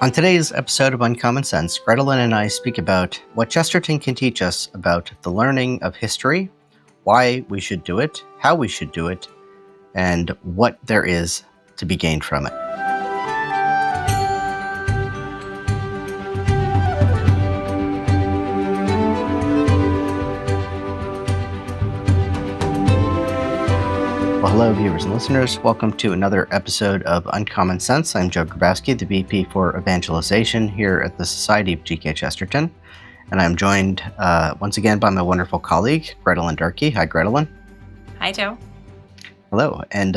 On today's episode of Uncommon Sense, Grettelyn and I speak about what Chesterton can teach us about the learning of history, why we should do it, how we should do it, and what there is to be gained from it. Well, hello, viewers and listeners. Welcome to another episode of Uncommon Sense. I'm Joe Grabowski, the VP for Evangelization here at the Society of G.K. Chesterton. And I'm joined once again by my wonderful colleague, Grettelyn Darkey. Hi, Grettelyn. Hi, Joe. Hello. And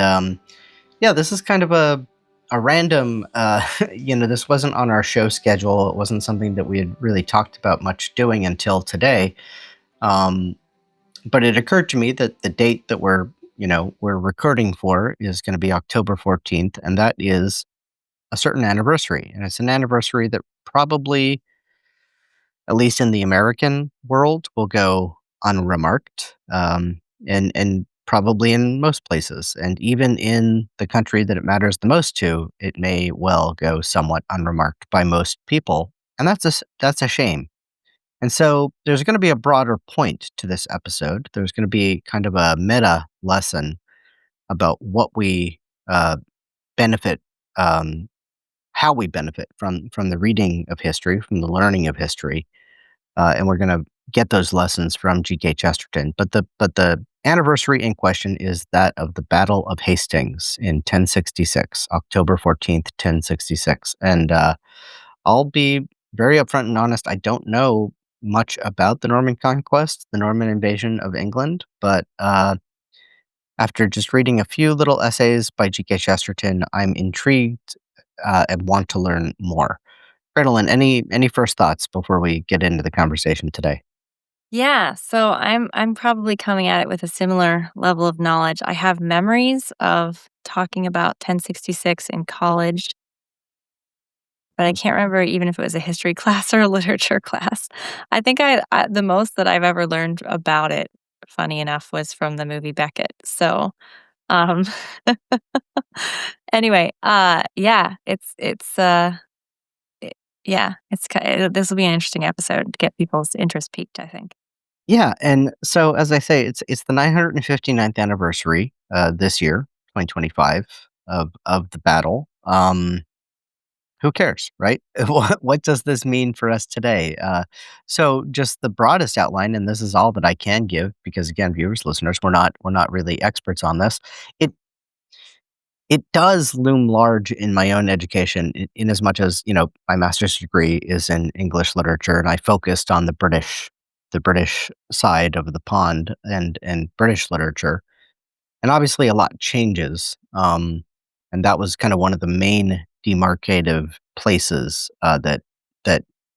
this is kind of a random, this wasn't on our show schedule. It wasn't something that we had really talked about much doing until today. But it occurred to me that the date that we're recording for is going to be October 14th, and that is a certain anniversary. And it's an anniversary that probably, at least in the American world, will go unremarked, and probably in most places. And even in the country that it matters the most to, it may well go somewhat unremarked by most people. And that's a shame. And so there's going to be a broader point to this episode. There's going to be kind of a meta lesson about what we benefit, how we benefit from the reading of history, from the learning of history, and we're going to get those lessons from G.K. Chesterton. But the anniversary in question is that of the Battle of Hastings in 1066, October 14th, 1066, and I'll be very upfront and honest. I don't know much about the Norman conquest, the Norman invasion of England, but after just reading a few little essays by G.K. Chesterton, I'm intrigued and want to learn more. Grettelyn, any first thoughts before we get into the conversation today? Yeah, so I'm probably coming at it with a similar level of knowledge. I have memories of talking about 1066 in college, but I can't remember even if it was a history class or a literature class. I think the most that I've ever learned about it, funny enough, was from the movie Beckett. So, um, anyway, this will be an interesting episode to get people's interest peaked, I think. Yeah, and so as I say, it's the 959th anniversary this year, 2025, of the battle. Who cares, right? What does this mean for us today? So just the broadest outline, and this is all that I can give, because again, viewers, listeners, we're not really experts on this. It does loom large in my own education, in as much as my master's degree is in English literature, and I focused on the British side of the pond and British literature, and obviously a lot changes, and that was kind of one of the main demarcative places that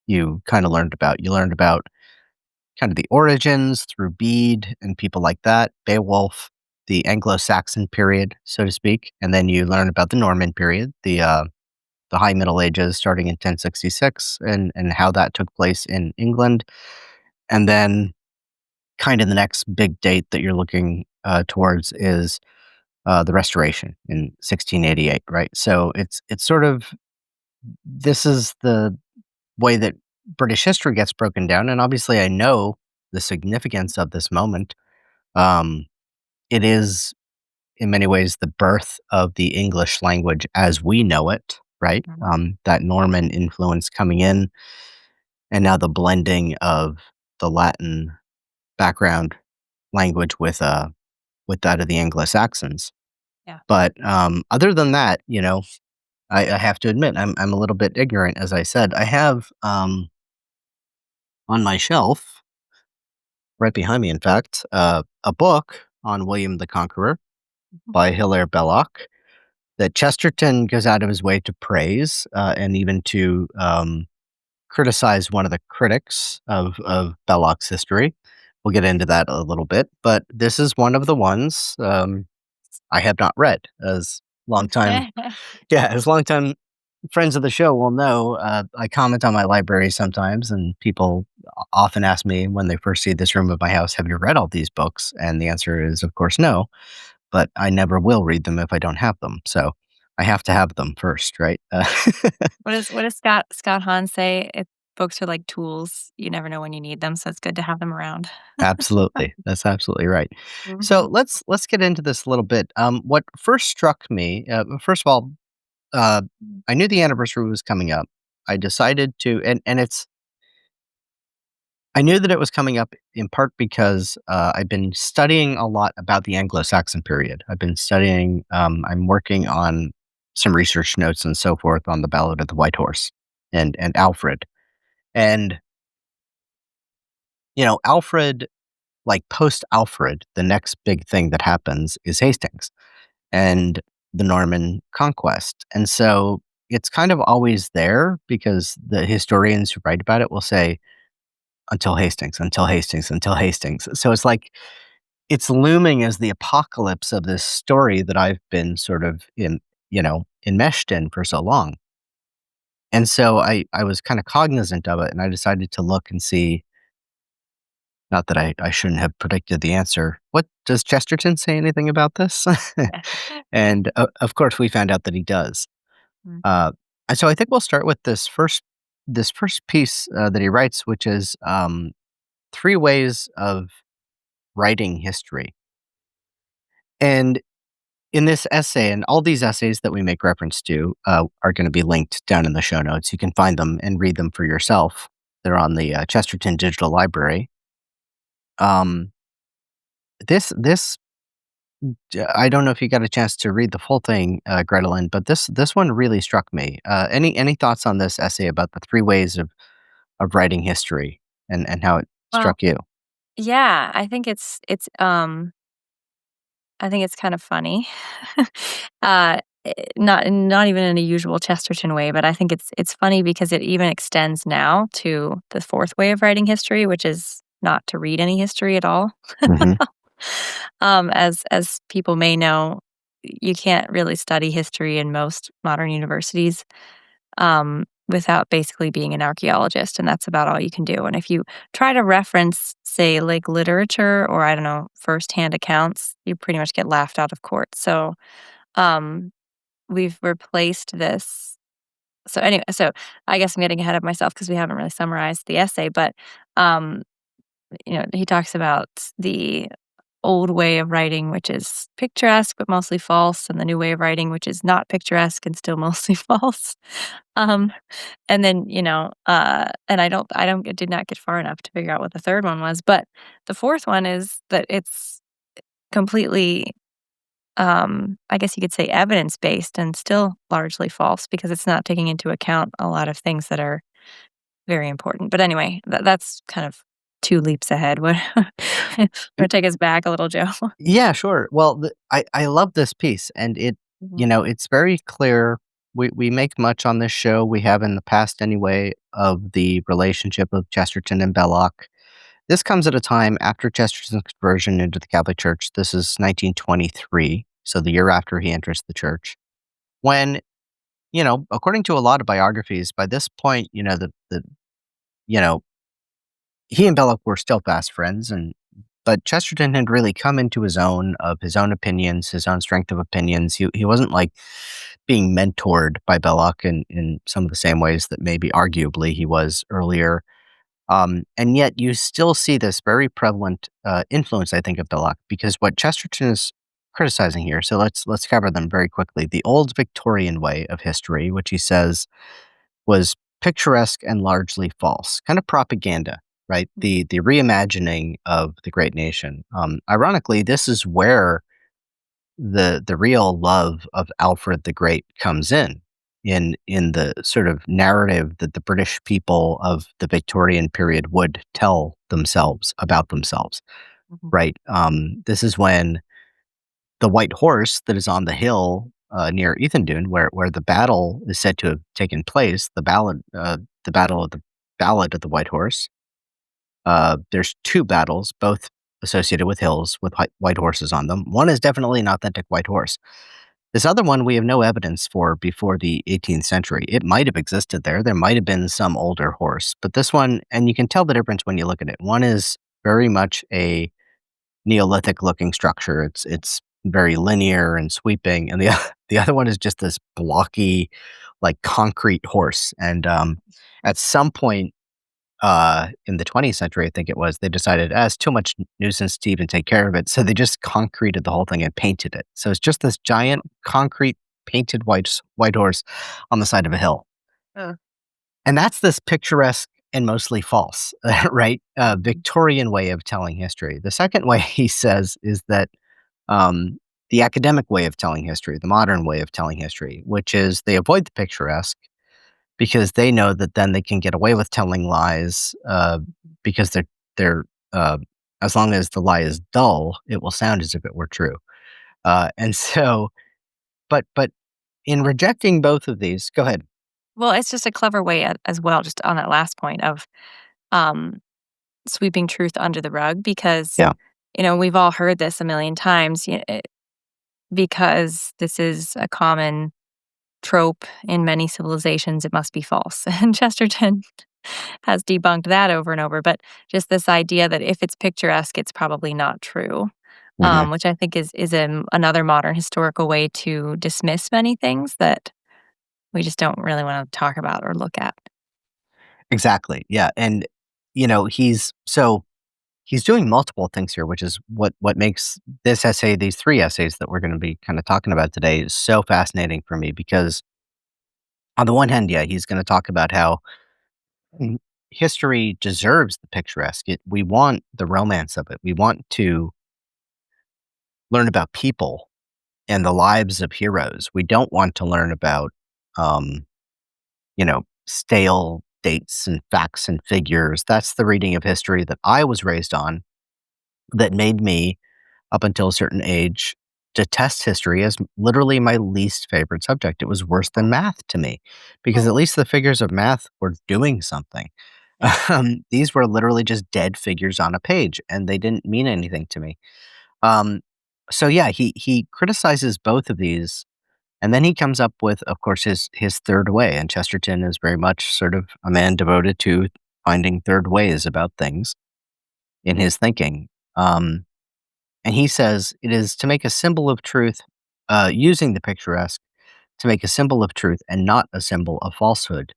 you kind of learned about. You learned about kind of the origins through Bede and people like that, Beowulf, the Anglo-Saxon period, so to speak, and then you learn about the Norman period, the High Middle Ages, starting in 1066, and how that took place in England, and then kind of the next big date that you're looking towards is the Restoration in 1688, right? So it's sort of, this is the way that British history gets broken down, and obviously I know the significance of this moment. Um, it is in many ways the birth of the English language as we know it, right? That Norman influence coming in, and now the blending of the Latin background language with that of the Anglo-Saxons. Yeah. But other than that, I have to admit I'm a little bit ignorant. As I said, I have on my shelf, right behind me, in fact, a book on William the Conqueror by Hilaire Belloc that Chesterton goes out of his way to praise and even to criticize one of the critics of Belloc's history. We'll get into that a little bit, but this is one of the ones I have not read. As longtime friends of the show will know, I comment on my library sometimes, and people often ask me when they first see this room of my house, "Have you read all these books?" And the answer is, of course, no. But I never will read them if I don't have them. So I have to have them first, right? What does Scott Hahn say? If books are like tools, you never know when you need them, so it's good to have them around. Absolutely. That's absolutely right. So Mhm. let's get into this a little bit. What first struck me, first of all, uh, I knew the anniversary was coming up. I decided to, and it's I knew that it was coming up in part because I've been studying a lot about the Anglo-Saxon period. I've been studying. I'm working on some research notes and so forth on the Ballad of the White Horse and Alfred. And Alfred, like post Alfred, the next big thing that happens is Hastings and the Norman conquest. And so it's kind of always there because the historians who write about it will say, until Hastings, until Hastings, until Hastings. So it's like it's looming as the apocalypse of this story that I've been sort of enmeshed in for so long. And so I was kind of cognizant of it and I decided to look and see, not that I shouldn't have predicted the answer. What does Chesterton say anything about this? And of course, we found out that he does. Mhm. Uh, and so I think we'll start with this first piece that he writes, which is three ways of writing history. And in this essay, and all these essays that we make reference to are going to be linked down in the show notes. You can find them and read them for yourself. They're on the Chesterton Digital Library. Um, this I don't know if you got a chance to read the full thing, Grettelyn, but this one really struck me. Any thoughts on this essay about the three ways of writing history and how it Well, struck you? yeah, I think it's kind of funny. Not even in a usual Chesterton way, but I think it's funny because it even extends now to the fourth way of writing history, which is not to read any history at all. Hmm. As people may know, you can't really study history in most modern universities, without basically being an archaeologist, and that's about all you can do. And if you try to reference, say, like literature or I don't know, firsthand accounts, you pretty much get laughed out of court. So, um, we've replaced this. So anyway, so I guess I'm getting ahead of myself because we haven't really summarized the essay, but um, he talks about the old way of writing, which is picturesque but mostly false, and the new way of writing, which is not picturesque and still mostly false. Um, and then, and I did not get far enough to figure out what the third one was, but the fourth one is that it's completely, I guess you could say evidence-based and still largely false because it's not taking into account a lot of things that are very important. But anyway, that's kind of 2 leaps ahead. What wanna take us back a little, Joe? Yeah, sure. Well, I love this piece, and Mhm, it's very clear. We make much on this show. We have in the past anyway of the relationship of Chesterton and Belloc. This comes at a time after Chesterton's conversion into the Catholic Church. This is 1923, so the year after he enters the church. When according to a lot of biographies, by this point, the you know he and Belloc were still fast friends, and but Chesterton had really come into his own of his own opinions, his own strength of opinions. He wasn't like being mentored by Belloc in some of the same ways that maybe arguably he was earlier. And yet you still see this very prevalent influence, I think, of Belloc, because what Chesterton is criticizing here. So let's cover them very quickly. The old Victorian way of history, which he says was picturesque and largely false, kind of propaganda, right? mhm, The reimagining of the great nation. Ironically, this is where the real love of Alfred the Great comes in the sort of narrative that the British people of the Victorian period would tell themselves about themselves, mhm, right? This is when the white horse that is on the hill near Ethandune, where the battle is said to have taken place, the Ballad of the White Horse. There's two battles, both associated with hills with white horses on them. One is definitely an authentic white horse. This other one we have no evidence for before the 18th century. It might have existed there. There might have been some older horse, but this one, and you can tell the difference when you look at it. One is very much a Neolithic looking structure. It's very linear and sweeping, and the the other one is just this blocky, like, concrete horse, and, at some point, in the 20th century, I think it was, they decided, "Ah, it's too much nuisance to even take care of it," so they just concreted the whole thing and painted it. So it's just this giant concrete painted white horse on the side of a hill. Uh, And that's this picturesque and mostly false, right? mhm, Victorian way of telling history. The second way he says is that um, the academic way of telling history, the modern way of telling history, which is they avoid the picturesque because they know that then they can get away with telling lies because they're uh, as long as the lie is dull, it will sound as if it were true. And so, but in well rejecting both of these, go ahead. well, it's just a clever way as well, just on that last point of, um, sweeping truth under the rug because, Yeah. we've all heard this a million times, because this is a common trope in many civilizations, it must be false. And Chesterton has debunked that over and over. But just this idea that if it's picturesque, it's probably not true, Mhm. which I think is another modern historical way to dismiss many things that we just don't really want to talk about or look at. Exactly, yeah, and, he's doing multiple things here, which is what makes this essay these 3 essays that we're gonna be kinda talking about today is so fascinating for me because on the one hand, yeah, he's gonna talk about how mm, history deserves the picturesque. We want the romance of it. We want to learn about people and the lives of heroes. We don't want to learn about, um, stale dates and facts and figures. That's the reading of history that I was raised on that made me, up until a certain age, detest history as literally my least favorite subject. It was worse than math to me because Oh, at least the figures of math were doing something. yeah. These were literally just dead figures on a page, and they didn't mean anything to me. Um, so yeah, he criticizes both of these, and then he comes up with, of course, his third way. And Chesterton is very much sort of a man devoted to finding third ways about things in his thinking. Um, and he says it is to make a symbol of truth, using the picturesque to make a symbol of truth and not a symbol of falsehood,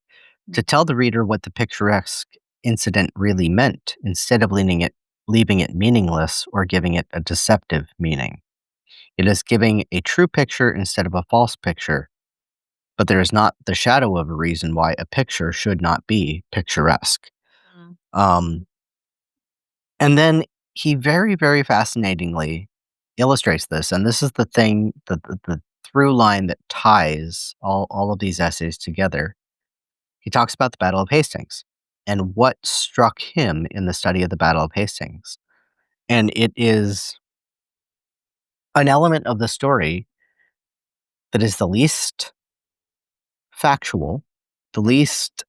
to tell the reader what the picturesque incident really meant instead of leaving it meaningless or giving it a deceptive meaning. It is giving a true picture instead of a false picture, but there is not the shadow of a reason why a picture should not be picturesque. Mm, Um, And then he very, very fascinatingly illustrates this, and this is the thing the through line that ties all of these essays together. He talks about the Battle of Hastings and what struck him in the study of the Battle of Hastings. And it is an element of the story that is the least factual, the least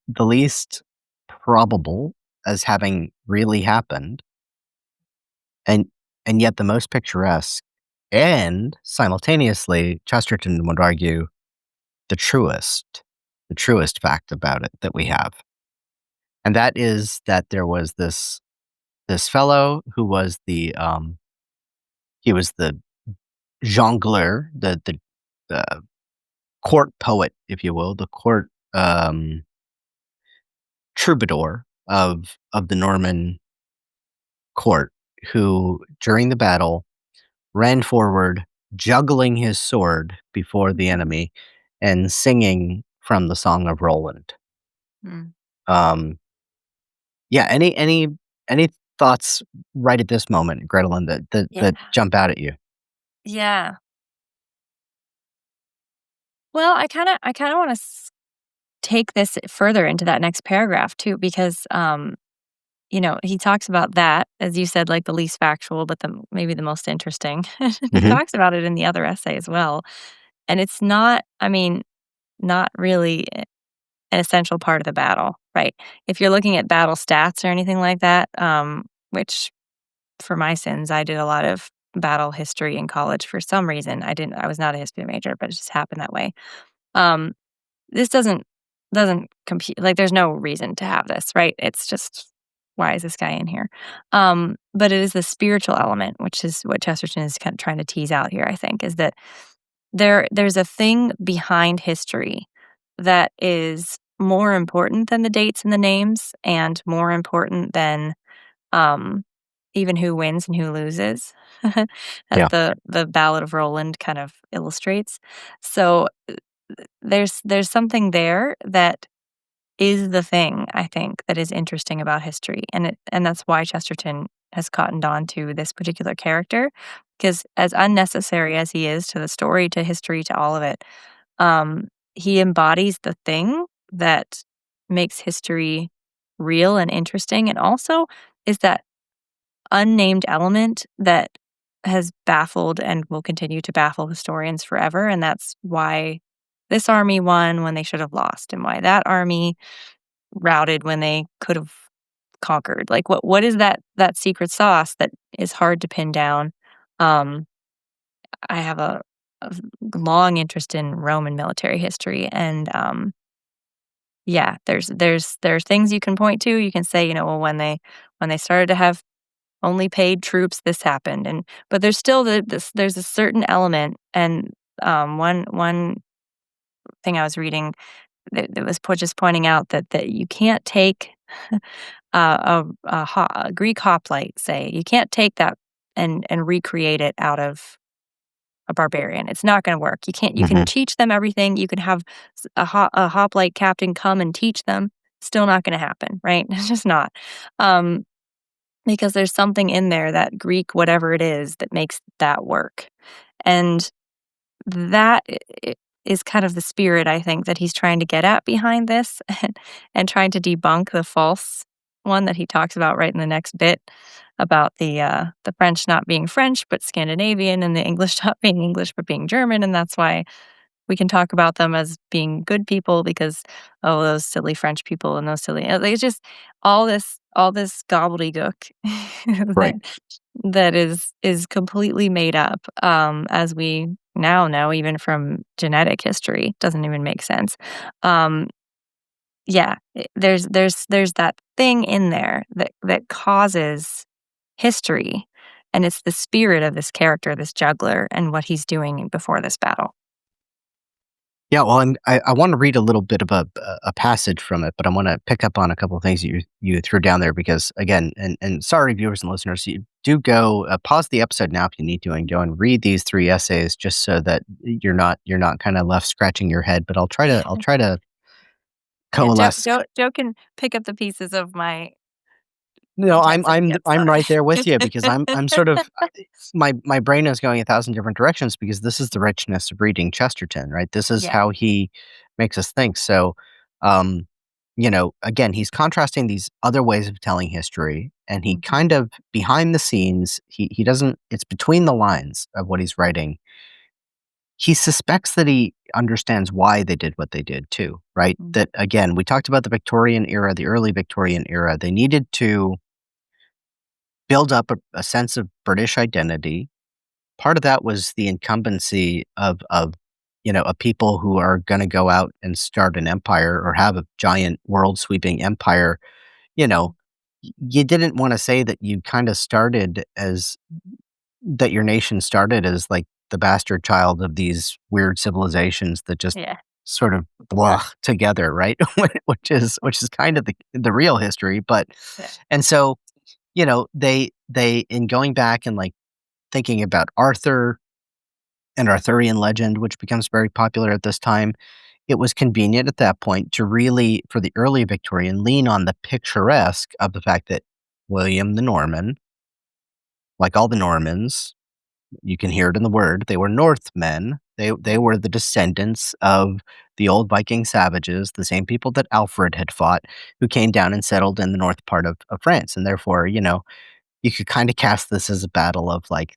probable as having really happened, and yet the most picturesque, and simultaneously, Chesterton would argue, the truest the truest fact about it that we have. And that is that there was this fellow who was he was the jongleur, the court poet, if you will, the court, troubadour of the Norman court, who, during the battle, ran forward, juggling his sword before the enemy and singing from the Song of Roland. mm. Um, yeah, any thoughts right at this moment, Grettelyn, Yeah. that jump out at you? Yeah. Well, I kinda wanna take this further into that next paragraph too, because, he talks about that, as you said, like the least factual, but maybe the most interesting. He Mhm, talks about it in the other essay as well. And it's not, I mean, not really an essential part of the battle, right? If you're looking at battle stats or anything like that, which for my sins, I did a lot of battle history in college for some reason. I was not a history major, but it just happened that way. Um, this doesn't compute, like, there's no reason to have this, right? It's just why is this guy in here? But it is the spiritual element, which is what Chesterton is kind of trying to tease out here, I think, is that there's a thing behind history that is more important than the dates and the names and more important than um, even who wins and who loses, as Yeah. the Ballad of Roland kind of illustrates. So, there's something there that is the thing, I think, that is interesting about history, and that's why Chesterton has cottoned on to this particular character, because as unnecessary as he is to the story, to history, to all of it, um, he embodies the thing that makes history real and interesting, and also is that unnamed element that has baffled and will continue to baffle historians forever, and that's why this army won when they should have lost, and why that army routed when they could have conquered. Like, what is that secret sauce that is hard to pin down? Um, I have a long interest in Roman military history, and, yeah, there's things you can point to. You can say, well, when they started to have only paid troops, this happened, and but there's still there's a certain element, and, one thing I was reading that was just pointing out that you can't take a Greek hoplite, say, you can't take that and recreate it out of a barbarian. It's not gonna work. You can Mhm. teach them everything, you can have a hoplite captain come and teach them, still not gonna happen, right? It's just not. Um, because there's something in there, that Greek whatever it is, that makes that work. And that is kind of the spirit, I think, that he's trying to get at behind this, and trying to debunk the false one that he talks about right in the next bit about the French not being French but Scandinavian, and the English not being English but being German, and that's why we can talk about them as being good people because, oh, those silly French people and those silly, like, it's just all this gobbledygook that Right. that is completely made up, as we now know even from genetic history, doesn't even make sense. Um, yeah, there's that thing in there that causes history, and it's the spirit of this character, this juggler, and what he's doing before this battle. Yeah, well, and I wanna read a little bit of a passage from it, but I wanna pick up on a couple of things that you threw down there because, again, and sorry, viewers and listeners, you do go, pause the episode now if you need to, and go and read these 3 essays just so that you're not kinda left scratching your head, but I'll try to Yeah, coalesce. Joe can pick up the pieces of my No, I'm intensity, I'm I'm I'm sorry. right there with you because I'm sort of my brain is going 1,000 different directions because this is the richness of reading Chesterton, right? This is Yeah. how he makes us think. So, um, again, he's contrasting these other ways of telling history, and he Mhm. kind of behind the scenes, he doesn't. It's between the lines of what he's writing. He suspects that he understands why they did what they did too, right? Mm. That again, we talked about the Victorian era, the early Victorian era. They needed to build up a sense of British identity. Part of that was the incumbency of a people who are gonna go out and start an empire or have a giant world sweeping empire. You know, you didn't wanna say that you kinda started as that your nation started as, like, the bastard child of these weird civilizations that just Yeah. sort of blah together, right? Which is kind of the real history, but Yeah. and so, they in going back and, like, thinking about Arthur and Arthurian legend, which becomes very popular at this time, it was convenient at that point to really, for the early Victorian, lean on the picturesque of the fact that William the Norman, like all the Normans, you can hear it in the word, they were Northmen. They were the descendants of the old Viking savages, the same people that Alfred had fought, who came down and settled in the north part of France. And therefore, you could kind of cast this as a battle of like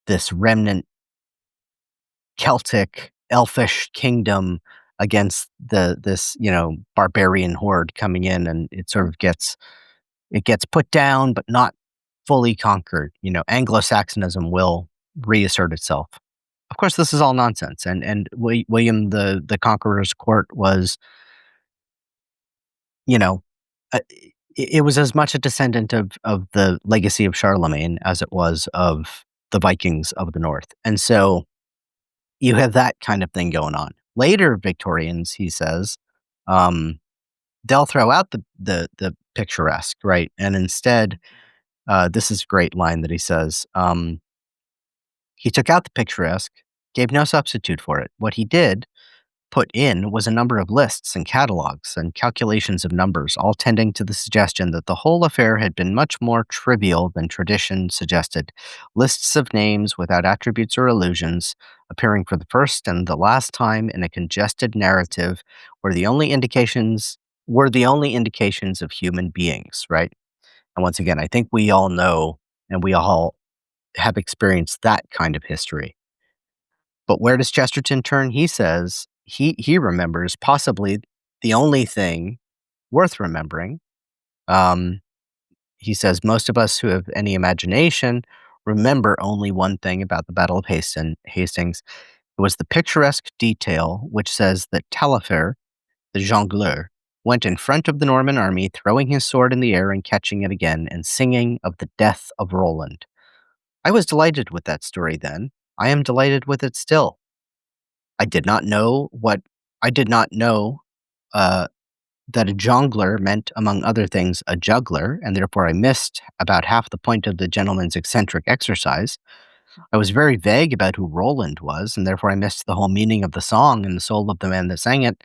this remnant Celtic, elfish kingdom against this, barbarian horde coming in, and it sort of gets put down, but not fully conquered. Anglo-Saxonism will reassert itself. Of course, this is all nonsense, and William the Conqueror's court was, you know, uh, it was as much a descendant of the legacy of Charlemagne as it was of the Vikings of the North. And so you have that kind of thing going on. Later Victorians, he says, um, they'll throw out the picturesque, right? And instead, this is a great line that he says. He took out the picturesque, gave no substitute for it. What he did put in was a number of lists and catalogs and calculations of numbers, all tending to the suggestion that the whole affair had been much more trivial than tradition suggested. Lists of names without attributes or allusions, appearing for the first and the last time in a congested narrative, were the only indications of human beings, right? And once again, I think we all know and we all have experienced that kind of history. But where does Chesterton turn? He says he remembers possibly the only thing worth remembering. Um, he says most of us who have any imagination remember only one thing about the Battle of Hastings. It was the picturesque detail which says that Taillefer, the jongleur, went in front of the Norman army, throwing his sword in the air and catching it again, and singing of the death of Roland. I was delighted with that story then. I am delighted with it still. I did not know what I did not know, uh, that a jongleur meant, among other things, a juggler, and therefore I missed about half the point of the gentleman's eccentric exercise. I was very vague about who Roland was, and therefore I missed the whole meaning of the song and the soul of the man that sang it.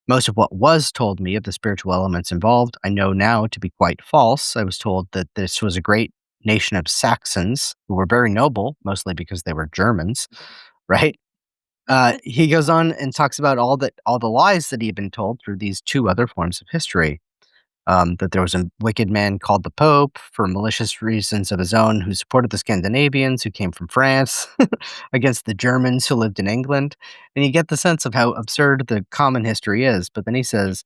Most of what was told me of the spiritual elements involved, I know now to be quite false. I was told that this was a great nation of Saxons who were very noble, mostly because they were Germans, right? He goes on and talks about all the lies that he had been told through these two other forms of history. That there was a wicked man called the Pope for malicious reasons of his own who supported the Scandinavians who came from France against the Germans who lived in England. And you get the sense of how absurd the common history is. But then he says,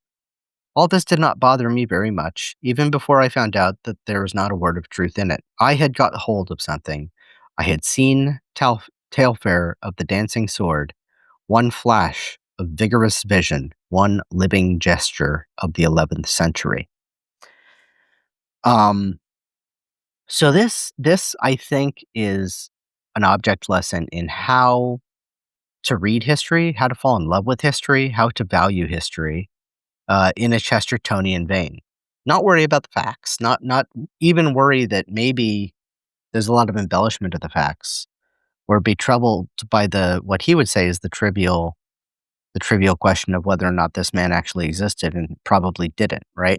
all this did not bother me very much, even before I found out that there was not a word of truth in it. I had got hold of something. I had seen Tailfair of the Dancing Sword, one flash of vigorous vision, one living gesture of the 11th century. Um, so this I think is an object lesson in how to read history, how to fall in love with history, how to value history, in a Chestertonian vein. Not worry about the facts, not even worry that maybe there's a lot of embellishment of the facts, or be troubled by the what he would say is the trivial question of whether or not this man actually existed and probably didn't, right?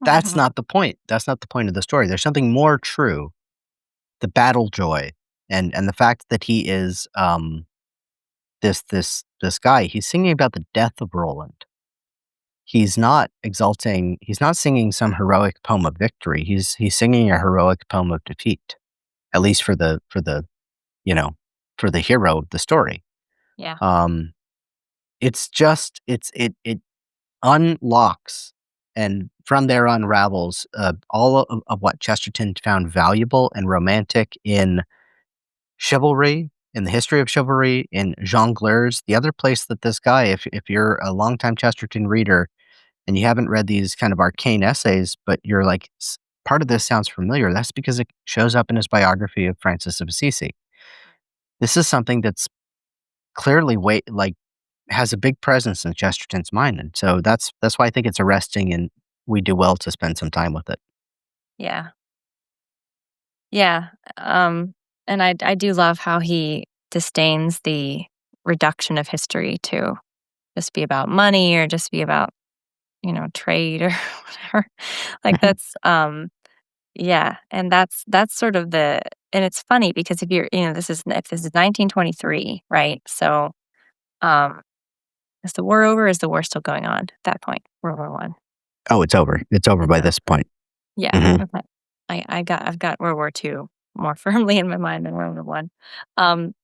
That's not the point. That's not the point of the story. There's something more true. The battle joy and the fact that he is this guy, he's singing about the death of Roland. He's not singing some heroic poem of victory. He's singing a heroic poem of defeat, at least you know, for the hero of the story. Yeah. Um, it's just it unlocks and from there unravels, all of what Chesterton found valuable and romantic in chivalry, in the history of chivalry, in jongleurs. The other place that this guy, if you're a longtime Chesterton reader and you haven't read these kind of arcane essays, but you're like, part of this sounds familiar, that's because it shows up in his biography of Francis of Assisi. This is something that's clearly has a big presence in Chesterton's mind, and so that's why I think it's arresting, and we do well to spend some time with it. Yeah. Yeah. And I do love how he disdains the reduction of history to just be about money or just be about, trade or whatever. Like Mhm. yeah, and that's sort of and it's funny because if this is 1923, right? So, um, is the war over? Or is the war still going on at that point? World War One. Oh, it's over. It's over It's by over. this point. Yeah. Mhm. Okay. I've got World War Two more firmly in my mind than World War One. Um,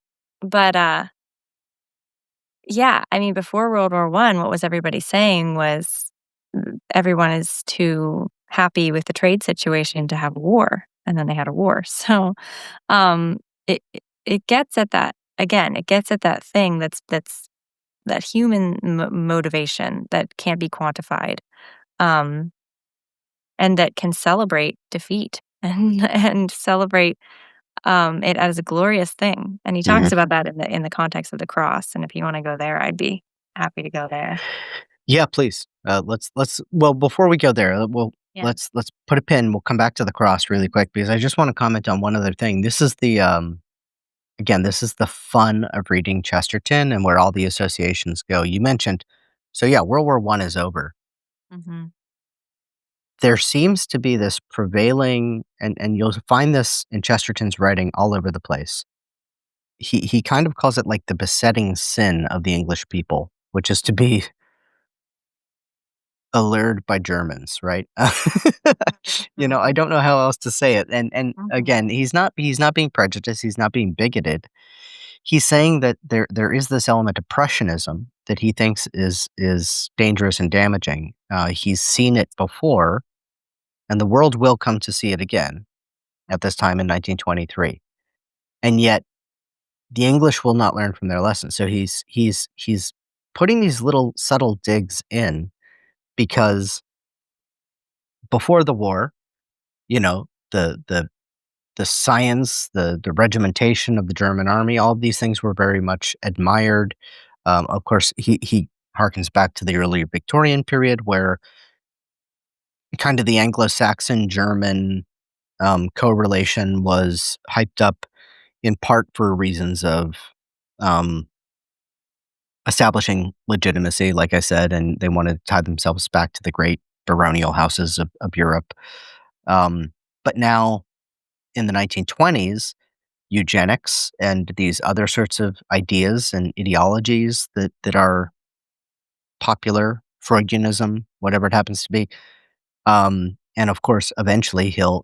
but yeah, I mean, before World War One, what was everybody saying was everyone is too happy with the trade situation to have a war, and then they had a war. So it gets at that again. It gets at that thing that's that human motivation that can't be quantified. Um, and that can celebrate defeat and celebrate, it as a glorious thing, and he talks Mhm. about that in the context of the cross, and if you wanna go there, I'd be happy to go there. Yeah, please. Let's well, before we go there, Yeah. let's put a pin. We'll come back to the cross really quick because I just wanna comment on one other thing. This is the, again, this is the fun of reading Chesterton and where all the associations go. You mentioned so, yeah, World War One is over. Mhm. There seems to be this prevailing and you'll find this in Chesterton's writing all over the place. He kind of calls it, like, the besetting sin of the English people, which is to be allured by Germans, right? I Mhm. don't know how else to say it, and Mhm. again, he's not being prejudiced, he's not being bigoted. He's saying that there is this element of Prussianism that he thinks is dangerous and damaging. He's Mhm. seen it before, and the world will come to see it again at this time in 1923, and yet the English will not learn from their lessons. So he's putting these little subtle digs in because before the war, the science, the regimentation of the German army, all of these things were very much admired. Of course, he harkens back to the early Victorian period where kind of the Anglo-Saxon German correlation was hyped up in part for reasons of um, establishing legitimacy, like I said, and they wanted to tie themselves back to the great baronial houses of Europe. Um, but now in the 1920s, eugenics and these other sorts of ideas and ideologies that are popular, Freudianism, whatever it happens to be. And of course, eventually he'll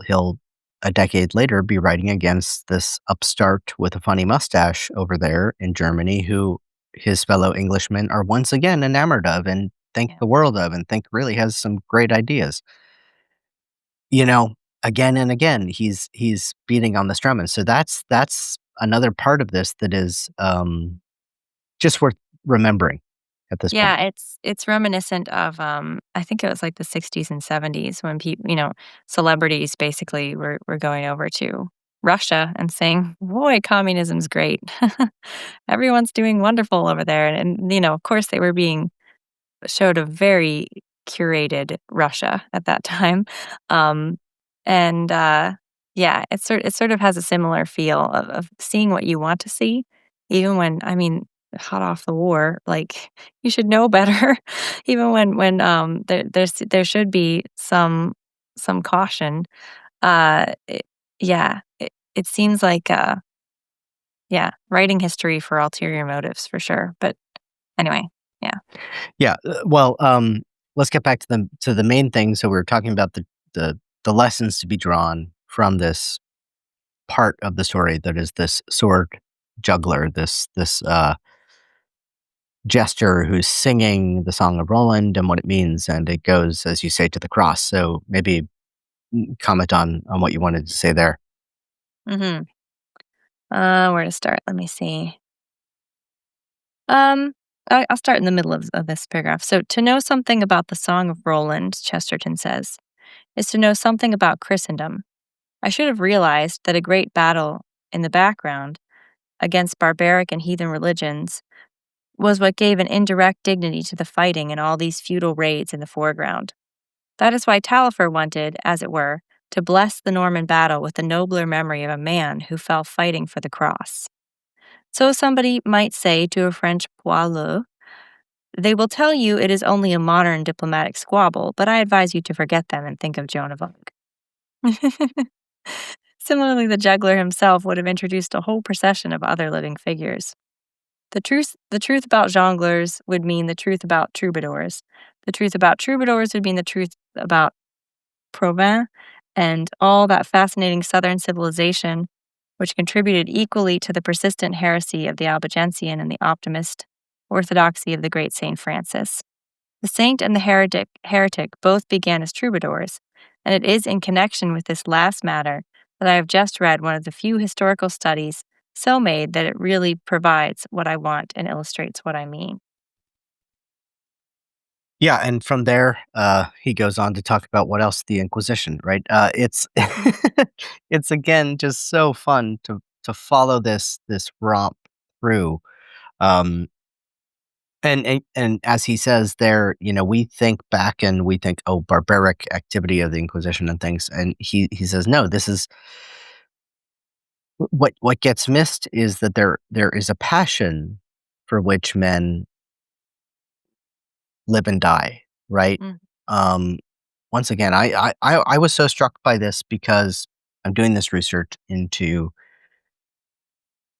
a decade later be writing against this upstart with a funny mustache over there in Germany who his fellow Englishmen are once again enamored of and think Yeah. the world of and think really has some great ideas. You know, again and again, he's beating on this drum, and so that's another part of this that is, just worth remembering at this point. Yeah, it's reminiscent of, I think it was, like, the '60s and '70s when celebrities basically were going over to Russia and saying, "Boy, communism's great. Everyone's doing wonderful over there," and of course, they were being showed a very curated Russia at that time. Um, and, yeah, it sort of has a similar feel of seeing what you want to see, even when hot off the war, like, you should know better, even when there should be some caution. It yeah, it seems like, yeah, writing history for ulterior motives for sure, but anyway, yeah. Yeah, well, let's get back to the main thing. So we were talking about the lessons to be drawn from this part of the story that is this sword juggler, this jester who's singing the Song of Roland and what it means, and it goes, as you say, to the cross. So maybe comment on what you wanted to say there. Mhm. Where to start? Let me see. Um, I'll start in the middle of this paragraph. So, to know something about the Song of Roland, Chesterton says, is to know something about Christendom. I should have realized that a great battle in the background against barbaric and heathen religions was what gave an indirect dignity to the fighting in all these feudal raids in the foreground. That is why Taillefer wanted, as it were, to bless the Norman battle with the nobler memory of a man who fell fighting for the cross. So somebody might say to a French poilu, they will tell you it is only a modern diplomatic squabble, but I advise you to forget them and think of Joan of Arc. Similarly, the juggler himself would have introduced a whole procession of other living figures. The truth about jongleurs would mean the truth about troubadours. The truth about troubadours would mean the truth about Provins and all that fascinating southern civilization, which contributed equally to the persistent heresy of the Albigensian and the optimist orthodoxy of the great Saint Francis. The saint and the heretic both began as troubadours, and it is in connection with this last matter that I have just read one of the few historical studies so made that it really provides what I want and illustrates what I mean. Yeah, and from there, he goes on to talk about what else the Inquisition, right? It's Mhm, it's again just so fun to follow this romp through. Um, and as he says there, we think back and we think, oh, barbaric activity of the Inquisition and things, and he says, no, this is what gets missed is that there is a passion for which men live and die, right? mm, Um, Once again, I was so struck by this because I'm doing this research into,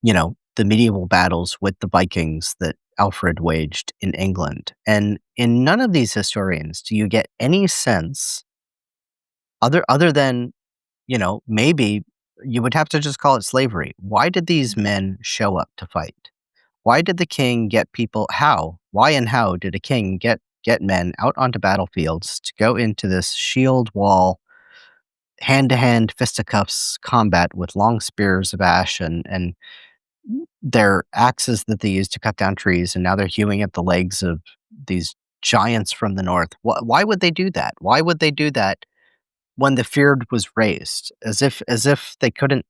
the medieval battles with the Vikings that Alfred waged in England. And in none of these historians do you get any sense other than, maybe you would have to just call it slavery. Why did these mhm, men show up to fight? Why did the king get people how? Why and how did a king get men out onto battlefields to go into this shield wall, hand-to-hand fisticuffs combat with long spears of ash and their axes that they used to cut down trees, and now they're hewing at the legs of these giants from the north. Why would they do that? Why would they do that when the feared was raised? As if they couldn't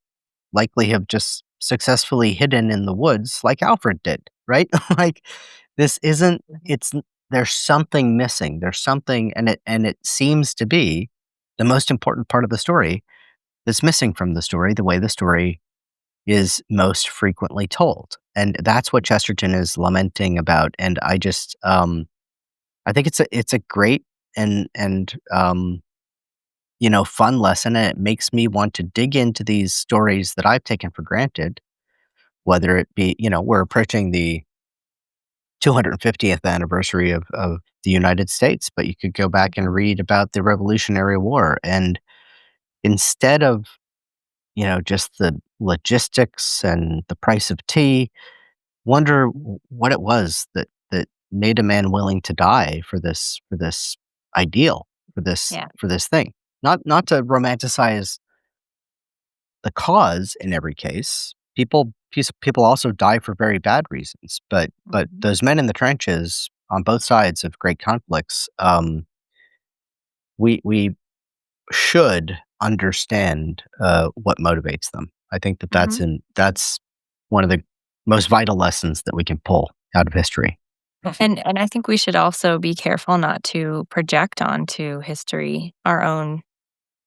likely have just successfully hidden in the woods like Alfred did, right? Like, this isn't mhm, it's n there's something missing, there's something and it seems to be the most important part of the story that's missing from the story, the way the story is most frequently told, and that's what Chesterton is lamenting about, and I think it's a great and fun lesson, and it makes me want to dig into these stories that I've taken for granted, whether it be, we're approaching the 250th anniversary of the United States, but you could go back and mhm, read about the Revolutionary War. And instead of, just the logistics and the price of tea, wonder what it was that made a man willing to die for this ideal, for this yeah, for this thing. Not to romanticize the cause in every case. People also die for very bad reasons, but mhm, those men in the trenches on both sides of great conflicts, we should understand what motivates them. I think that mhm. that's one of the most vital lessons that we can pull out of history. And I think we should also be careful not to project onto history our own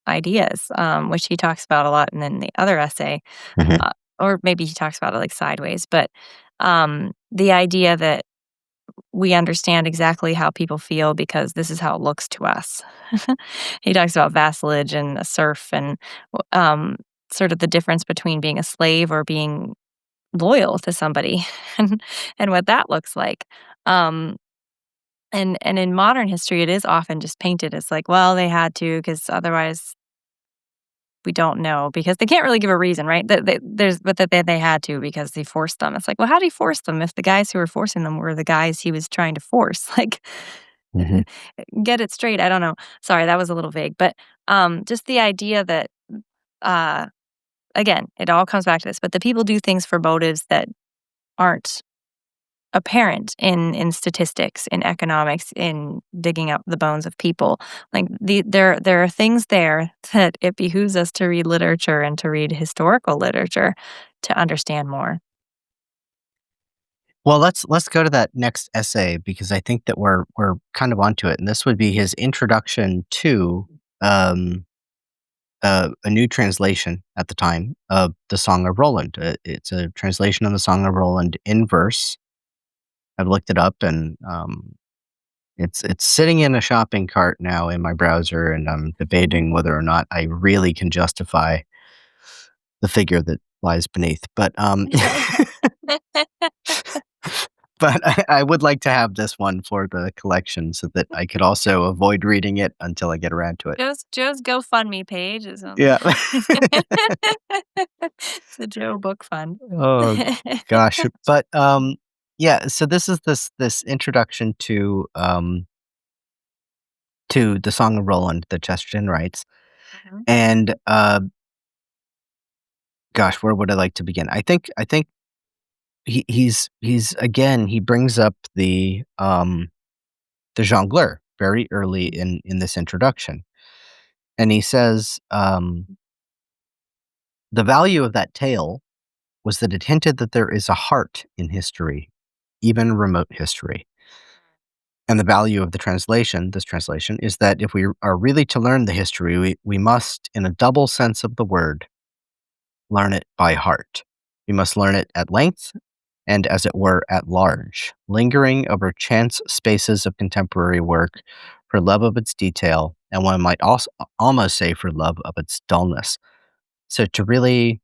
ideas, which he talks about a lot and then the other essay, Mhm, or maybe he talks about it, like, sideways, but, the idea that we understand exactly how people feel because this is how it looks to us. He talks about vassalage and a serf and, sort of the difference between being a slave or being loyal to somebody and what that looks like. Um, and in modern history, it is often just painted as like, well, they had to because otherwise we don't know because they can't really give a reason, right? That there's but that they had to because he forced them. It's like, well, how did he force them if the guys who were forcing them were the guys he was trying to force? Like, mhm. get it straight. I don't know. Sorry, that was a little vague, but just the idea that uh, again, it all comes back to this, but the people do things for motives that aren't apparent in statistics, in economics, in digging up the bones of people. Like there are things there that it behooves us to read literature and to read historical literature to understand more. Well, let's go to that next essay because I think that we're kind of onto it, and this would be his introduction to um, a new translation at the time of the Song of Roland. It's a translation of the Song of Roland in verse. I've looked it up, and it's sitting in a shopping cart now in my browser, and I'm Mhm. debating whether or not I really can justify the figure that lies beneath. But but I would like to have this one for the collection so that I could also avoid reading it until I get around to it. Joe's GoFundMe page is on Yeah. the Joe Book Fund. Oh gosh. But yeah, so this is this introduction to the Song of Roland that Chesterton writes. Mhm, And gosh, where would I like to begin? I think he's again he brings up the jongleur very early in this introduction. And he says, the value of that tale was that it hinted that there is a heart in history, even remote history. And the value of this translation, is that if we are really to learn the history, we must, in a double sense of the word, learn it by heart. We must learn it at length and, as it were, at large, lingering over chance spaces of contemporary work for love of its detail, and one might also almost say for love of its dullness. So to really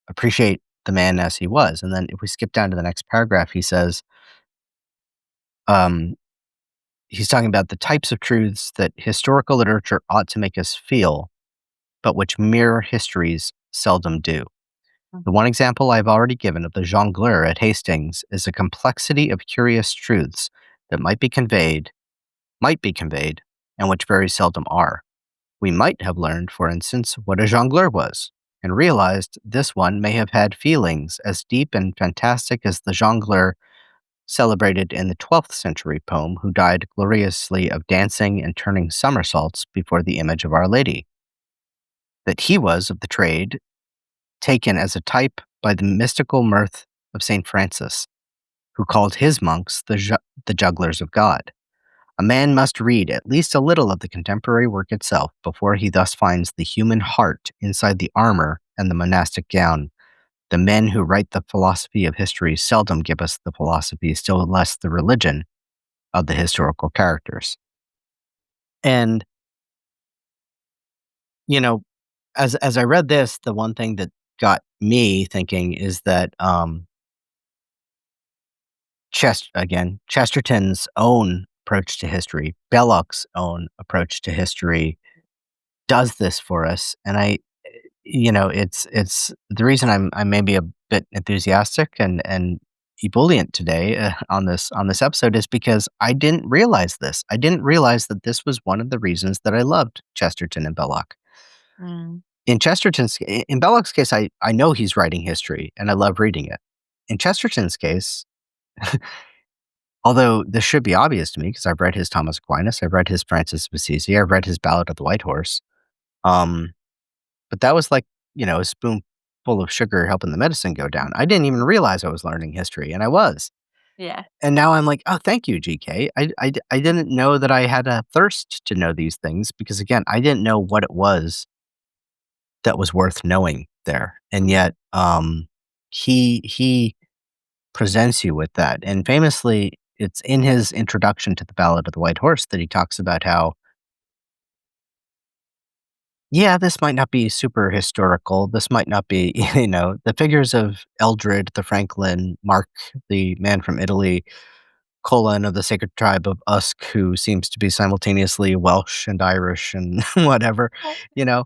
appreciate the man as he was. And then if we skip down to the next paragraph, he says, um, he's talking about the types of truths that historical literature ought to make us feel, but which mere histories seldom do. Mm. The one example I've already given of the jongleur at Hastings is a complexity of curious truths that might be conveyed, and which very seldom are. We might have learned, for instance, what a jongleur was, and realized this one may have had feelings as deep and fantastic as the jongleur celebrated in the 12th century poem who died gloriously of dancing and turning somersaults before the image of Our Lady. That he was of the trade, taken as a type by the mystical mirth of St. Francis, who called his monks the jugglers of God. A man must read at least a little of the contemporary work itself before he thus finds the human heart inside the armor and the monastic gown. The men who write the philosophy of history seldom give us the philosophy, still less the religion, of the historical characters. And, you know, as I read this, the one thing that got me thinking is that Chesterton's own approach to history, Belloc's own approach to history, does this for us. And it's the reason I'm maybe a bit enthusiastic and ebullient today on this episode is because I didn't realize this. I didn't realize that this was one of the reasons that I loved Chesterton and Belloc. Mm. In Belloc's case, I know he's writing history and I love reading it. In Chesterton's case, although this should be obvious to me because I've read his Thomas Aquinas, I've read his Francis of Assisi, I've read his Ballad of the White Horse. Um, but that was like, a spoonful of sugar helping the medicine go down. I didn't even realize I was learning history, and I was. Yeah. And now I'm like, "Oh, thank you, GK. I didn't know that I had a thirst to know these things because, again, I didn't know what it was that was worth knowing there." And Mm. yet, he presents you with that. And famously, it's in his introduction to the Ballad of the White Horse that he talks about how, yeah, this might not be super historical. This might not be, the figures of Eldred, the Franklin, Mark, the man from Italy, Colin of the sacred tribe of Usk, who seems to be simultaneously Welsh and Irish and whatever. You know,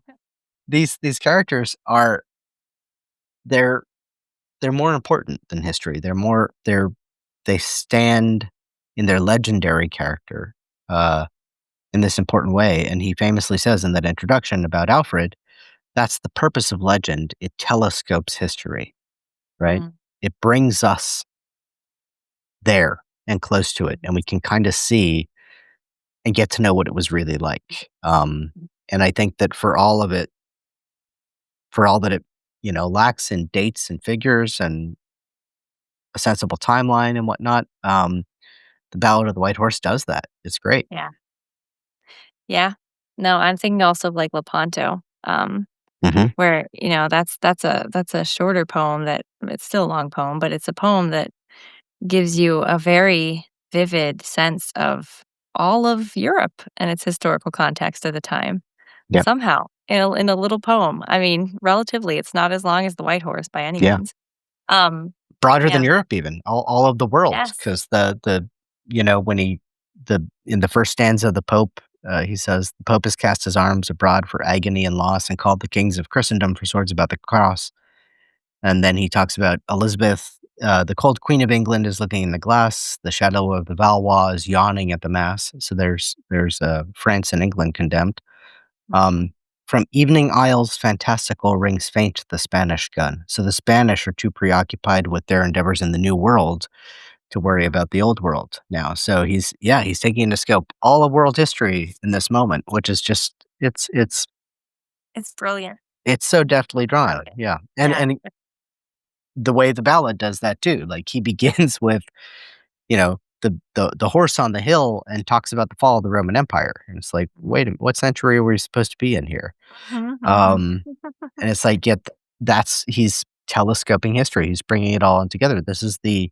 these characters are they're they're more important than history. They stand in their legendary character in this important way. And he famously says in that introduction about Alfred, that's the purpose of legend. It telescopes history, right? Mm. It brings us there and close to it, and we can kind of see and get to know what it was really like. And I think that for all that it lacks in dates and figures and a sensible timeline and whatnot, the Ballad of the White Horse does that. It's great. Yeah. Yeah. No, I'm thinking also of, like, Lepanto, Hmm. where, that's a shorter poem that it's still a long poem, but it's a poem that gives you a very vivid sense of all of Europe and its historical context at the time, Yep. somehow, in a little poem. I mean, relatively, it's not as long as The White Horse by any Yeah. means. Um, Broader than yeah. Europe, even all of the world, Yes. because when he the in the first stanza, the Pope, he says, "The Pope has cast his arms abroad for agony and loss, and called the kings of Christendom for swords about the cross." And then he talks about Elizabeth, the cold Queen of England is looking in the glass. The shadow of the Valois is yawning at the mass. So there's France and England condemned. Mhm. Um, from evening isles fantastical rings faint the Spanish gun. So the Spanish are too preoccupied with their endeavors in the New World to worry about the old world now. So he's taking into scope all of world history in this moment, which is just It's brilliant. it's so deftly drawn. Brilliant. Yeah. Yeah. And the way the ballad does that too. Like he begins with, the horse on the hill and talks about the fall of the Roman Empire. And it's like, wait a minute, what century are we supposed to be in here? Mhm, mhm. Um, and it's like, yet that's he's telescoping history. He's bringing it all in together. This is the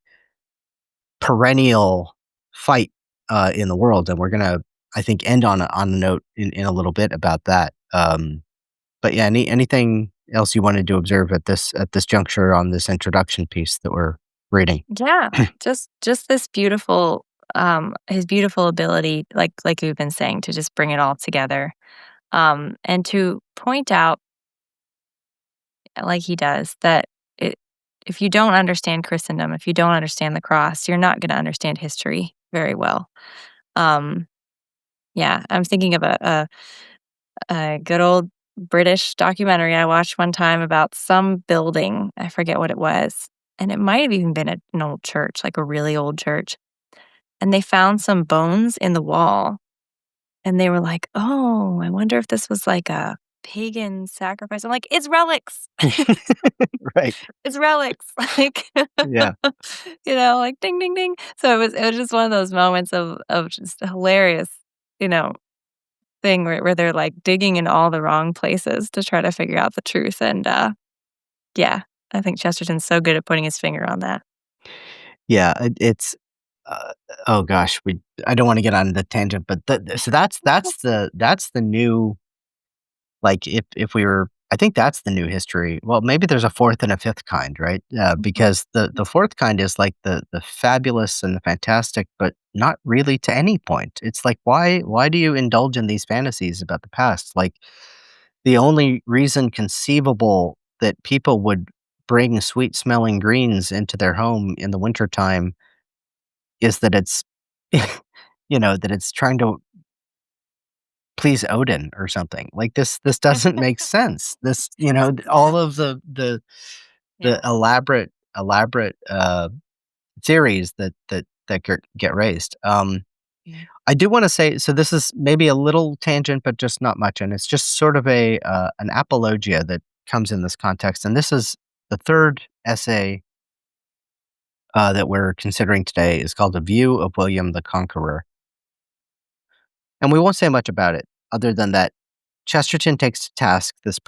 perennial fight in the world, and we're gonna, I think, end on a note in a little bit about that. But yeah, anything else you wanted to observe at this juncture on this introduction piece that we're reading? Yeah, just this beautiful, his beautiful ability, like we've been saying, to just bring it all together, and to point out, like he does, that it if you don't understand Christendom, if you don't understand the cross, you're not gonna understand history very well. Um, yeah, I'm thinking of a good old British documentary I watched one time about some building, I forget what it was, and it might have even been an old church, like a really old church, and they found some bones in the wall, and they were like, "Oh, I wonder if this was like a pagan sacrifice." I'm like, "It's relics. Right. It's relics." Like, Yeah. like, ding, ding, ding. So it was just one of those moments of just hilarious, you know, thing where they're, like, digging in all the wrong places to try to figure out the truth, and, yeah, I think Chesterton's so good at putting his finger on that. Yeah, it's uh, oh gosh, we I don't wanna get on the tangent, but so that's the new, like, if we were, I think that's the new history. Well, maybe there's a fourth and a fifth kind, right? Mhm. Because the fourth kind is like the fabulous and the fantastic, but not really to any point. It's like, why do you indulge in these fantasies about the past? Like, the only reason conceivable that people would bring sweet smelling greens into their home in the wintertime is that it's that it's trying to please Odin or something. Like, this doesn't make sense. This, all of the Yeah. elaborate theories that get raised. Yeah. I do wanna say, so this is maybe a little tangent, but just not much, and it's just sort of an apologia that comes in this context, and this is the 3rd essay, that we're considering today is called "A View of William the Conqueror," and we won't say much about it other than that Chesterton takes to task this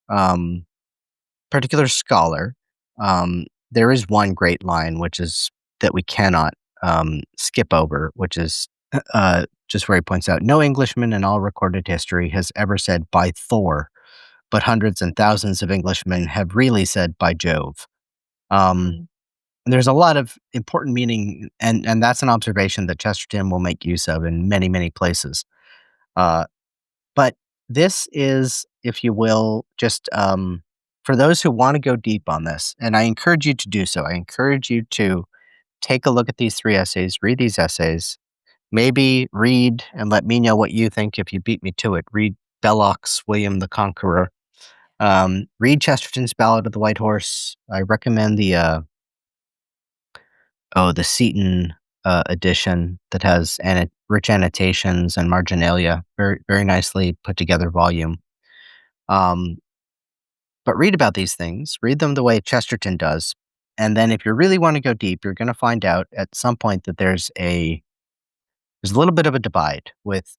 um, particular scholar. There is one great line, which is that we cannot skip over, which is just where he points out, no Englishman in all recorded history has ever said by Thor, but hundreds and thousands of Englishmen have really said by Jove. Um, Mm. and there's a lot of important meaning, and that's an observation that Chesterton will make use of in many, many places. Uh, But this is, if you will, just, for those who wanna go deep on this, and I encourage you to do so. I encourage you to take a look at these 3 essays, read these essays, maybe read and let me know what you think if you beat me to it. Read Belloc's William the Conqueror. Read Chesterton's Ballad of the White Horse. I recommend the Seton, edition that has rich annotations and marginalia. Very, very nicely put together volume. Um, but read about these things, read them the way Chesterton does, and then if you really wanna go deep, you're gonna find out at some point that there's a little bit of a divide with,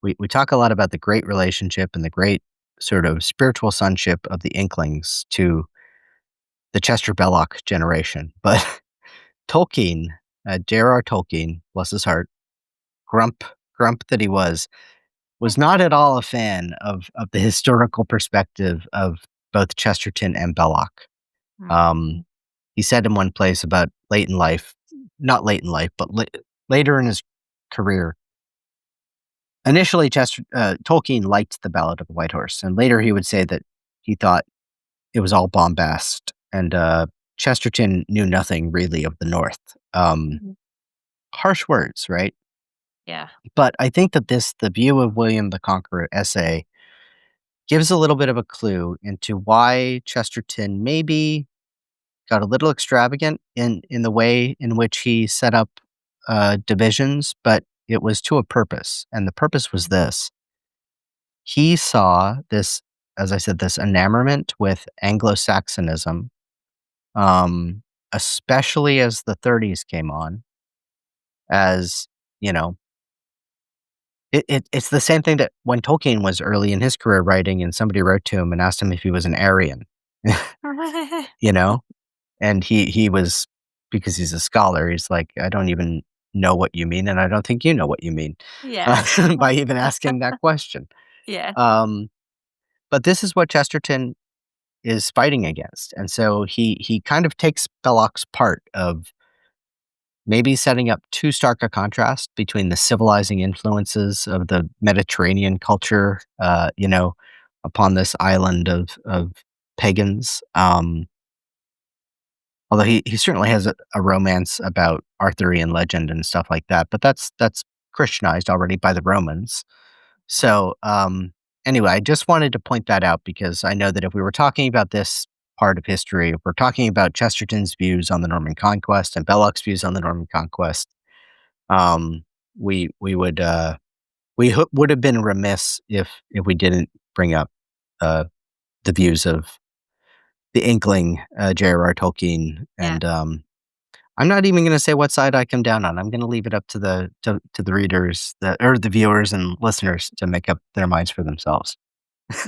we talk a lot about the great relationship and the great sort of spiritual sonship of the Inklings to the Chester Belloc generation, but Tolkien, J.R.R. Tolkien, bless his heart, grump grump that he was not at all a fan of the historical perspective of both Chesterton and Belloc. Um, Mhm. he said in one place about late in life, not late in life, but later in his career. Initially, Tolkien liked the Ballad of the White Horse, and later he would say that he thought it was all bombast, and Chesterton knew nothing really of the North. Um, Mhm. Harsh words, right? Yeah. But I think that the View of William the Conqueror essay gives a little bit of a clue into why Chesterton maybe got a little extravagant in the way in which he set up, divisions, but it was to a purpose, and the purpose was this. He saw this, as I said, this enamorment with Anglo-Saxonism, um, especially as the '30s came on, as, you know, it's the same thing that when Tolkien was early in his career writing and somebody wrote to him and asked him if he was an Aryan, you know? And he was, because he's a scholar, he's like, "I don't even know what you mean, and I don't think you know what you mean," Yeah. by even asking that question. Yeah. Um, but this is what Chesterton is fighting against, and so he kind of takes Belloc's part of maybe setting up too stark a contrast between the civilizing influences of the Mediterranean culture, upon this island of pagans, although he certainly has a romance about Arthurian legend and stuff like that, but that's Christianized already by the Romans. So, anyway, I just wanted to point that out because I know that if we were talking about this part of history, if we're talking about Chesterton's views on the Norman Conquest and Belloc's views on the Norman Conquest, um, we would, would have been remiss if we didn't bring up, uh, the views of the Inkling, J.R.R. Tolkien, Yeah. and, I'm not even gonna say what side I come down on. I'm gonna leave it up to the readers, or the viewers and listeners to make up their minds for themselves.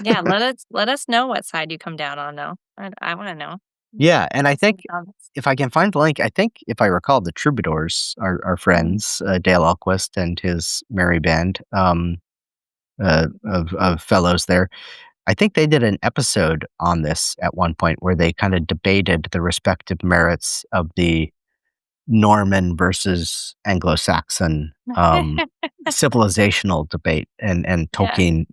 Yeah, let us know what side you come down on, though. I wanna know. Yeah, and I think Comments. if I can find the link, I think if I recall, the Troubadours are Mhm. friends, Dale Elquist and his merry band, of fellows there. I think they did an episode on this at one point where they kinda debated the respective merits of the Norman versus Anglo-Saxon, civilizational debate, and Yeah,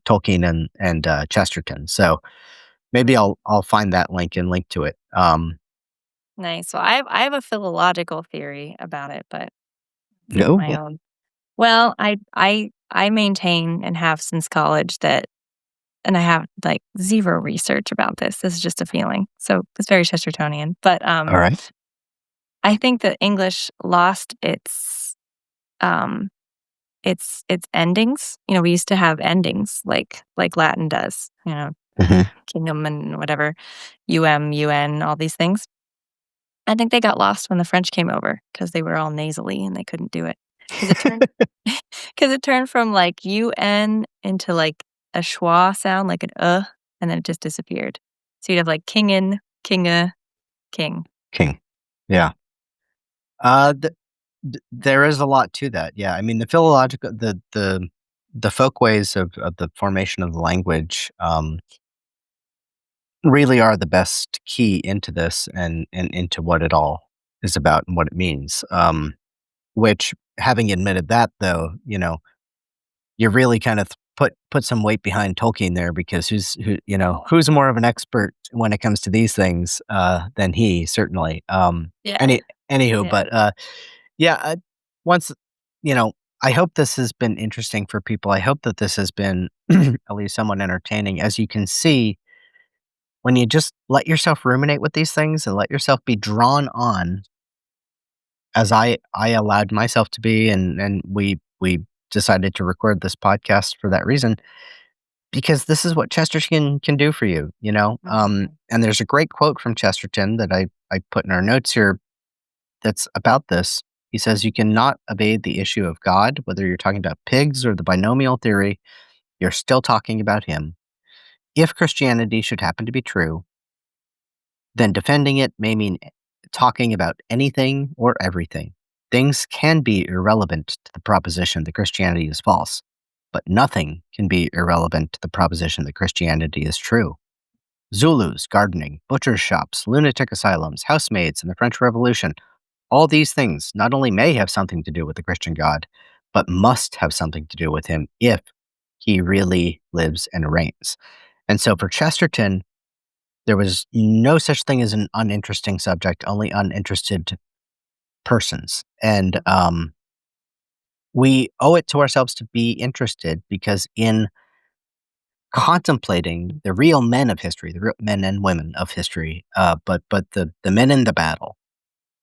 Tolkien and Chesterton. So maybe I'll find that link and link to it. nice. Well, I have a philological theory about it, but it's No, my own. Well, I maintain and have since college that and I have, like, 0 research about this. This is just a feeling. So, it's very Chestertonian, but, all right. I think that English lost um, its endings. You know, we used to have endings like Latin does, Mhm. kingdom and whatever, UN, all these things. I think they got lost when the French came over because they were all nasally and they couldn't do it. Because it turned 'cause it turned from, like, UN into, like, a schwa sound, like an and then it just disappeared. So you'd have, like, kingin, kinga, king. King. Yeah. Th there is a lot to that, yeah. I mean, the philological the folkways of the formation of the language, really are the best key into this and into what it all is about and what it means. Which, having admitted that, though, you really kind of put some weight behind Tolkien there because who's more of an expert when it comes to these things than he certainly. Yeah, Anywho, yeah. but yeah, once you know, I hope this has been interesting for people. I hope that this has been at least somewhat entertaining. As you can see, when you just let yourself ruminate with these things and let yourself be drawn on, as I allowed myself to be, and we decided to record this podcast for that reason, because this is what Chesterton can do for you, you know? Mhm. And there's a great quote from Chesterton that I put in our notes here that's about this. He says, "You cannot evade the issue of God, whether you're talking about pigs or the binomial theory, you're still talking about him. If Christianity should happen to be true, then defending it may mean talking about anything or everything. Things can be irrelevant to the proposition that Christianity is false, but nothing can be irrelevant to the proposition that Christianity is true. Zulus, gardening, butchers' shops, lunatic asylums, housemaids, and the French Revolution, all these things not only may have something to do with the Christian God, but must have something to do with him if he really lives and reigns." And so for Chesterton, there was no such thing as an uninteresting subject, only uninterested persons. And we owe it to ourselves to be interested because in contemplating the real men of history, the real men and women of history, but the men in the battle,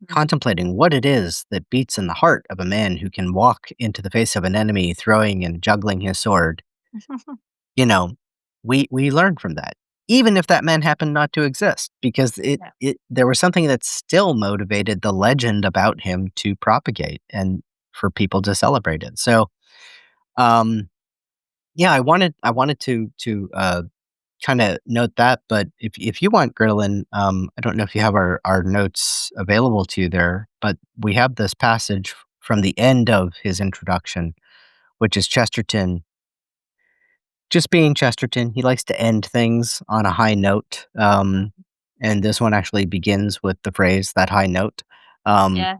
Mhm. contemplating what it is that beats in the heart of a man who can walk into the face of an enemy throwing and juggling his sword. You know, we learn from that, even if that man happened not to exist, because Yeah. it there was something that still motivated the legend about him to propagate and for people to celebrate it. So, um, yeah, I wanted to kinda note that, but if you want, Grettelyn, I don't know if you have our notes available to you there, but we have this passage from the end of his introduction, which is Chesterton just being Chesterton. He likes to end things on a high note, Mhm. and this one actually begins with the phrase, "that high note." Um, Yeah.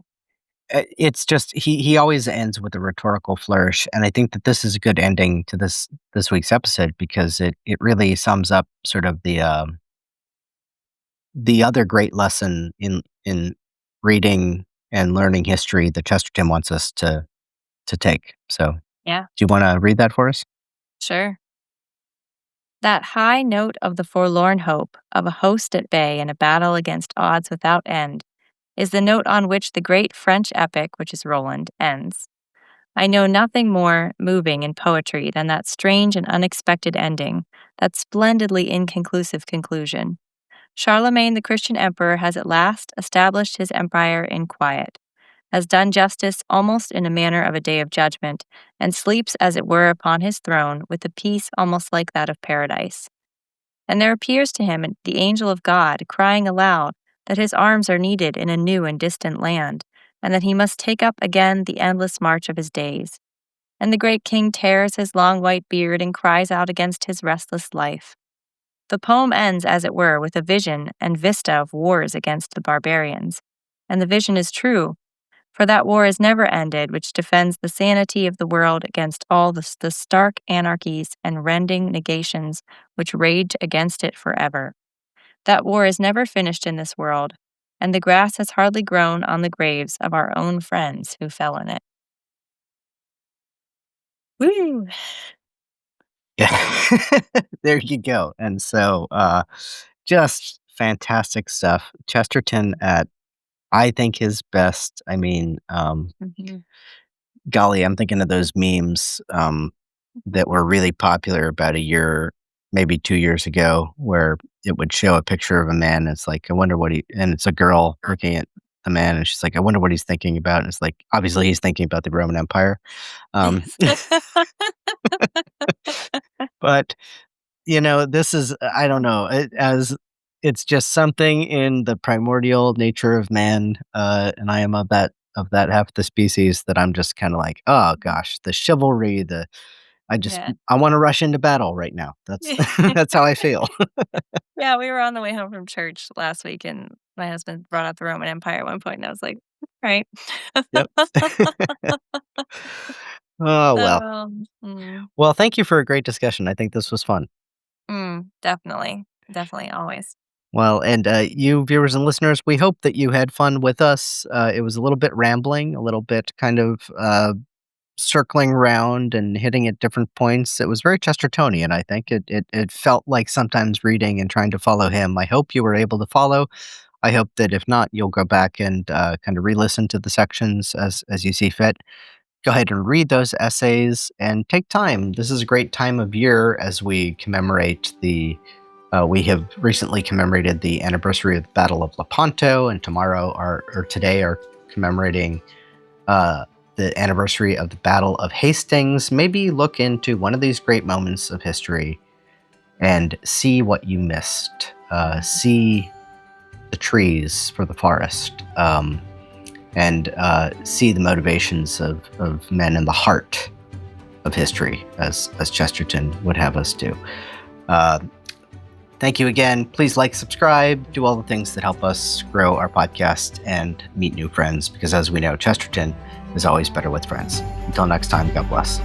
it's just he always ends with a rhetorical flourish, and I think that this is a good ending to this week's episode because it really sums up sort of the other great lesson in reading and learning history that Chesterton wants us to take. So, do Yeah. you wanna read that for us? Sure. That high note of the forlorn hope of a host at bay in a battle against odds without end is the note on which the great French epic, which is Roland, ends. I know nothing more moving in poetry than that strange and unexpected ending, that splendidly inconclusive conclusion. Charlemagne, the Christian emperor, has at last established his empire in quiet, has done justice almost in a manner of a day of judgment, and sleeps as it were upon his throne with a peace almost like that of paradise. And there appears to him the angel of God crying aloud that his arms are needed in a new and distant land, and that he must take up again the endless march of his days. And the great king tears his long white beard and cries out against his restless life. The poem ends, as it were, with a vision and vista of wars against the barbarians. And the vision is true, for that war is never ended which defends the sanity of the world against all the stark anarchies and rending negations which rage against it forever. That war is never finished in this world, and the grass has hardly grown on the graves of our own friends who fell in it. Woo! Yeah. There you go, and so, just fantastic stuff. Chesterton at, I think, his best. I mean, Mhm. golly, I'm thinking of those memes, that were really popular about a year, maybe 2 years ago, where it would show a picture of a man, it's like, "I wonder what he," and it's a girl looking at the man, and she's like, "I wonder what he's thinking about," and it's like, obviously, he's thinking about the Roman Empire, um, Yes. but this is I don't know, as it's just something in the primordial nature of man, and I am of that half of the species that I'm just kinda like, "Oh gosh, the chivalry, Yeah. I wanna rush into battle right now." That's that's how I feel. Yeah, we were on the way home from church last week, and my husband brought up the Roman Empire at one point, and I was like, "Right." Yep. Oh, well. So, mm, Well, thank you for a great discussion. I think this was fun. definitely, definitely, always. Well, and, you viewers and listeners, we hope that you had fun with us. It was a little bit rambling, a little bit kind of, circling around and hitting at different points. It was very Chestertonian, I think. It felt like sometimes reading and trying to follow him. I hope you were able to follow. I hope that if not, you'll go back and, kind of re-listen to the sections as you see fit. Go ahead and read those essays and take time. This is a great time of year as we commemorate we have recently commemorated the anniversary of the Battle of Lepanto, and today are commemorating uh, the anniversary of the Battle of Hastings. Maybe look into one of these great moments of history and see what you missed. See the trees for the forest, and see the motivations of men in the heart of history, as Chesterton would have us do. Uh, Thank you again. Please like, subscribe, do all the things that help us grow our podcast and meet new friends, because as we know, Chesterton is always better with friends. Until next time, God bless.